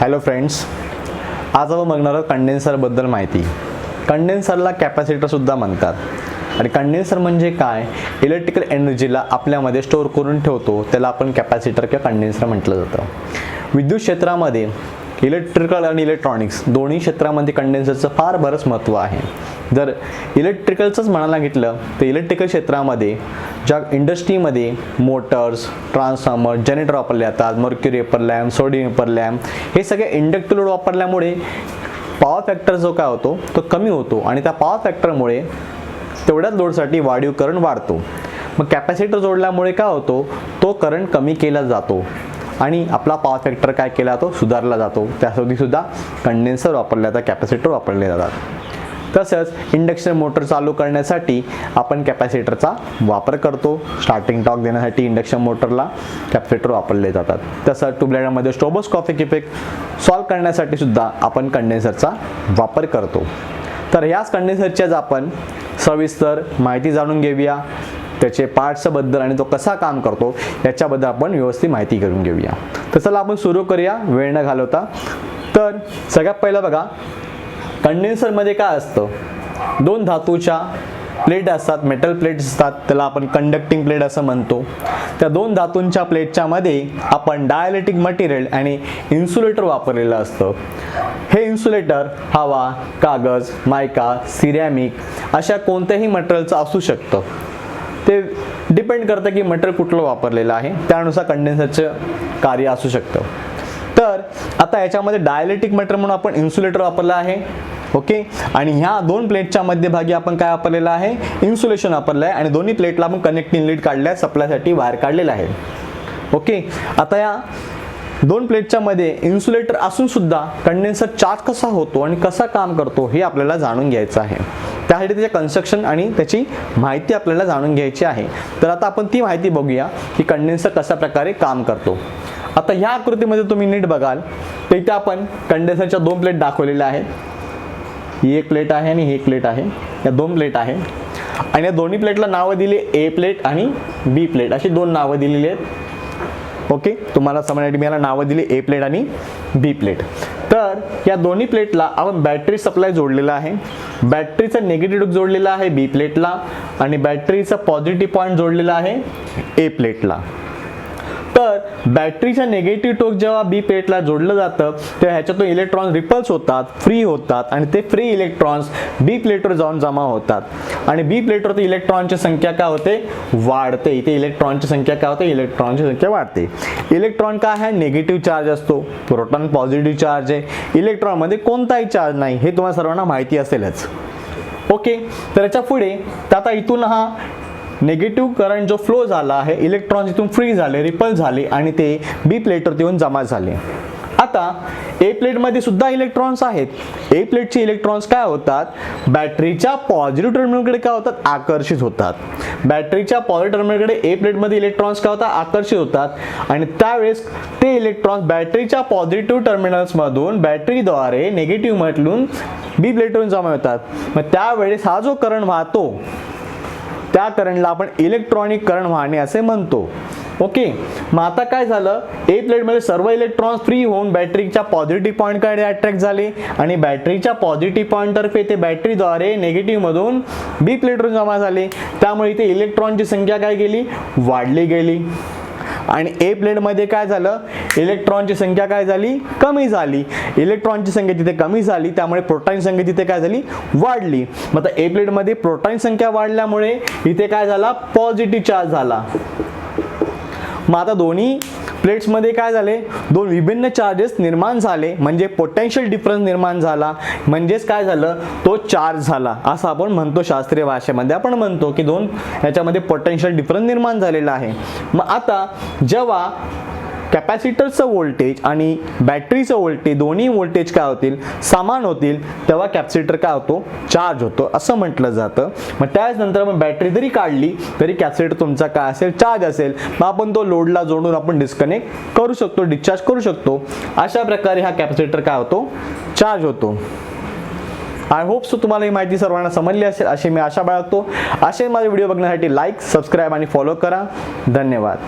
Hello friends, आज आपण बघणार आहोत कंडेन्सरबद्दल माहिती. कंडेन्सरला कॅपॅसिटरसुद्धा म्हणतात. आणि कंडेन्सर म्हणजे काय? इलेक्ट्रिकल एनर्जीला आपल्यामध्ये स्टोअर करून ठेवतो, त्याला आपण कॅपॅसिटर किंवा कंडेन्सर म्हटलं जातं. विद्युत क्षेत्रामध्ये इलेक्ट्रिकल आणि इलेक्ट्रॉनिक्स दोन्ही क्षेत्रामध्ये कंडेन्सरचं फार बरंच महत्त्व आहे. जर इलेक्ट्रिकलचंच म्हणायला घेतलं तर इलेक्ट्रिकल क्षेत्रामध्ये ज्या इंडस्ट्रीमध्ये मोटर्स, ट्रान्सफॉर्मर, जनरेटर वापरले जातात, mercury vapour lamp, sodium vapour lamp, हे सगळे इंडक्टिव्ह लोड वापरल्यामुळे पॉवर फॅक्टर जो काय होतो तो कमी होतो आणि त्या पॉवर फॅक्टरमुळे तेवढ्याच लोडसाठी वाढीव करंट वाढतो. मग कॅपॅसिटर जोडल्यामुळे काय होतो, तो करंट कमी केला जातो आणि आपला पॉवर फॅक्टर काय केला जातो, सुधारला जातो. त्यासाठी सुद्धा कंडेन्सर वापरले जातात, कॅपॅसिटर वापरले जातात. तसंच इंडक्शन मोटर चालू करण्यासाठी आपण कॅपॅसिटरचा वापर करतो. स्टार्टिंग टॉर्क देण्यासाठी इंडक्शन मोटरला कॅपॅसिटर वापरले जातात. तसंच ट्यूबलाईटमध्ये स्ट्रोबोस्कोपिक इफेक्ट सॉल्व करण्यासाठी सुद्धा आपण कंडेन्सरचा वापर करतो. तर ह्याच कंडेन्सरच्याच आपण सविस्तर माहिती जाणून घेऊया, त्याचे पार्ट्सबद्दल आणि तो कसा काम करतो याच्याबद्दल आपण व्यवस्थित माहिती करून घेऊया. तर चला आपण सुरू करूया वेळ न घालवता. तर सगळ्यात पहिलं बघा, कंडेन्सरमध्ये काय असतं, दोन धातूच्या प्लेट असतात, मेटल प्लेट्स असतात, त्याला आपण कंडक्टिंग प्लेट असं म्हणतो. त्या दोन धातूंच्या प्लेटच्या मध्ये आपण डायलेक्ट्रिक मटेरियल आणि इन्सुलेटर वापरलेलं असतं. हे इन्सुलेटर हवा, कागद, मायका, सिरॅमिक अशा कोणत्याही मटेरियलचं असू शकतं. ते डिपेंड करतं की मटेरियल कुठलं वापरलेलं आहे, त्यानुसार कंडेन्सरचं कार्य असू शकतं. तर आता याच्यामध्ये डायलेक्ट्रिक मटेरियल म्हणून आपण इन्सुलेटर वापरलं आहे. ओके, आणि ह्या दोन प्लेटच्या मध्यभागी आपण काय वापरलेलं आहे, इन्सुलेशन वापरलं आहे आणि दोन्ही प्लेटला आपण कनेक्टिंग लीड काढल्या, सप्लायसाठी वायर काढलेला आहे. ओके, आता या दोन प्लेटच्या मध्ये इन्सुलेटर असून सुद्धा कंडेन्सर चार्ज कसा होतो आणि कसा काम करतो हे आपल्याला जाणून घ्यायचं आहे. त्यासाठी त्याचे कन्स्ट्रक्शन आणि त्याची माहिती आपल्याला जाणून घ्यायची आहे. तर आता आपण ती माहिती बघूया की कंडेन्सर कशा प्रकारे काम करतो. आता ह्या आकृतीमध्ये तुम्ही नीट बघाल तर इथे आपण कंडेन्सरच्या दोन प्लेट दाखवलेल्या आहेत. ही एक प्लेट आहे आणि ही एक प्लेट आहे. या दोन प्लेट आहे आणि या दोन्ही प्लेटला नावं दिली ए प्लेट आणि बी प्लेट, अशी दोन नावं दिलेली आहेत. ओके, तुम्हाला समजण्यासाठी मी याला नावं दिली ए प्लेट आणि बी प्लेट. तर या दोन्ही प्लेटला आपण बॅटरी सप्लाय जोडलेला आहे. बॅटरीचा निगेटिव्ह जोडलेला आहे बी प्लेटला आणि बॅटरीचा पॉझिटिव्ह पॉईंट जोडलेला आहे ए प्लेटला. तर बॅटरीचा निगेटिव्ह टोक जेव्हा बी प्लेटला जोडलं जातं तेव्हा ह्याच्यातून इलेक्ट्रॉन्स रिपल्स होतात, फ्री होतात आणि ते फ्री इलेक्ट्रॉन्स बी प्लेटवर जाऊन जमा होतात आणि बी प्लेटवरती इलेक्ट्रॉनची संख्या काय होते, वाढते. इथे इलेक्ट्रॉनची संख्या काय होते, इलेक्ट्रॉनची संख्या वाढते. इलेक्ट्रॉन काय आहे, निगेटिव्ह चार्ज असतो. प्रोटॉन पॉझिटिव्ह चार्ज आहे. इलेक्ट्रॉनमध्ये कोणताही चार्ज नाही, हे तुम्हाला सर्वांना माहिती असेलच. ओके, तर याच्या पुढे आता इथून हा निगेटिव्ह करंट जो फ्लो झाला आहे, इलेक्ट्रॉन इथून फ्री झाले, रिपल झाले आणि ते बी प्लेटवरती येऊन जमा झाले. आता ए प्लेटमध्ये सुद्धा इलेक्ट्रॉन्स आहेत. ए प्लेटचे इलेक्ट्रॉन्स काय होतात, बॅटरीच्या पॉझिटिव्ह टर्मिनलकडे काय होतात, आकर्षित होतात. बॅटरीच्या पॉझिटिव्ह टर्मिनलकडे ए प्लेटमध्ये इलेक्ट्रॉन्स काय होतात, आकर्षित होतात आणि त्यावेळेस ते इलेक्ट्रॉन्स बॅटरीच्या पॉझिटिव्ह टर्मिनल्समधून बॅटरीद्वारे निगेटिव्ह मधून बी प्लेटवरून जमा होतात. मग त्यावेळेस हा जो करंट वाहतो त्या करंटला आपण इलेक्ट्रॉनिक करंट वाहणे असे म्हणतो. ओके, मग आता काय झालं, ए प्लेटमध्ये सर्व इलेक्ट्रॉन्स फ्री होऊन बॅटरीच्या पॉझिटिव्ह पॉईंटकडे अट्रॅक्ट झाले आणि बॅटरीच्या पॉझिटिव्ह पॉईंटतर्फे ते बॅटरीद्वारे निगेटिव्ह मधून बी प्लेटवर जमा झाले. त्यामुळे इथे इलेक्ट्रॉनची संख्या काय गेली, वाढली गेली. आणि ए प्लेटमध्ये काय झालं, इलेक्ट्रॉनची संख्या काय झाली, कमी झाली. इलेक्ट्रॉनची संख्या तिथे कमी झाली, त्यामुळे प्रोटॉनची संख्या तिथे काय झाली, वाढली. मग आता ए प्लेटमध्ये प्रोटॉनची संख्या वाढल्यामुळे इथे काय झाला, पॉझिटिव्ह चार्ज झाला. मग आता दोन्ही प्लेट्समध्ये काय झाले, दोन विभिन्न चार्जेस निर्माण झाले, म्हणजे पोटेन्शियल डिफरन्स निर्माण झाला, म्हणजेच काय झालं, तो चार्ज झाला असं आपण म्हणतो. शास्त्रीय भाषेमध्ये आपण म्हणतो की दोन ह्याच्यामध्ये पोटेन्शियल डिफरन्स निर्माण झालेला आहे. मग आता जेव्हा कॅपॅसिटरचं व्होल्टेज आणि बॅटरीचं व्होल्टेज दोन्ही व्होल्टेज काय होतील, समान होतील, तेव्हा कॅपॅसिटर काय होतो, चार्ज होतो असं म्हटलं जातं. मग त्यानंतर मग बॅटरी जरी काढली तरी कॅपॅसिटर तुमचा काय असेल, चार्ज असेल. मग आपण तो लोडला जोडून आपण डिस्कनेक्ट करू शकतो, डिस्चार्ज करू शकतो. अशा प्रकारे हा कॅपॅसिटर काय होतो, चार्ज होतो. आय होप सो तुम्हाला ही माहिती सर्वांना समजली असेल अशी मी आशा बाळगतो. असे माझे व्हिडिओ बघण्यासाठी लाईक, सबस्क्राईब आणि फॉलो करा. धन्यवाद.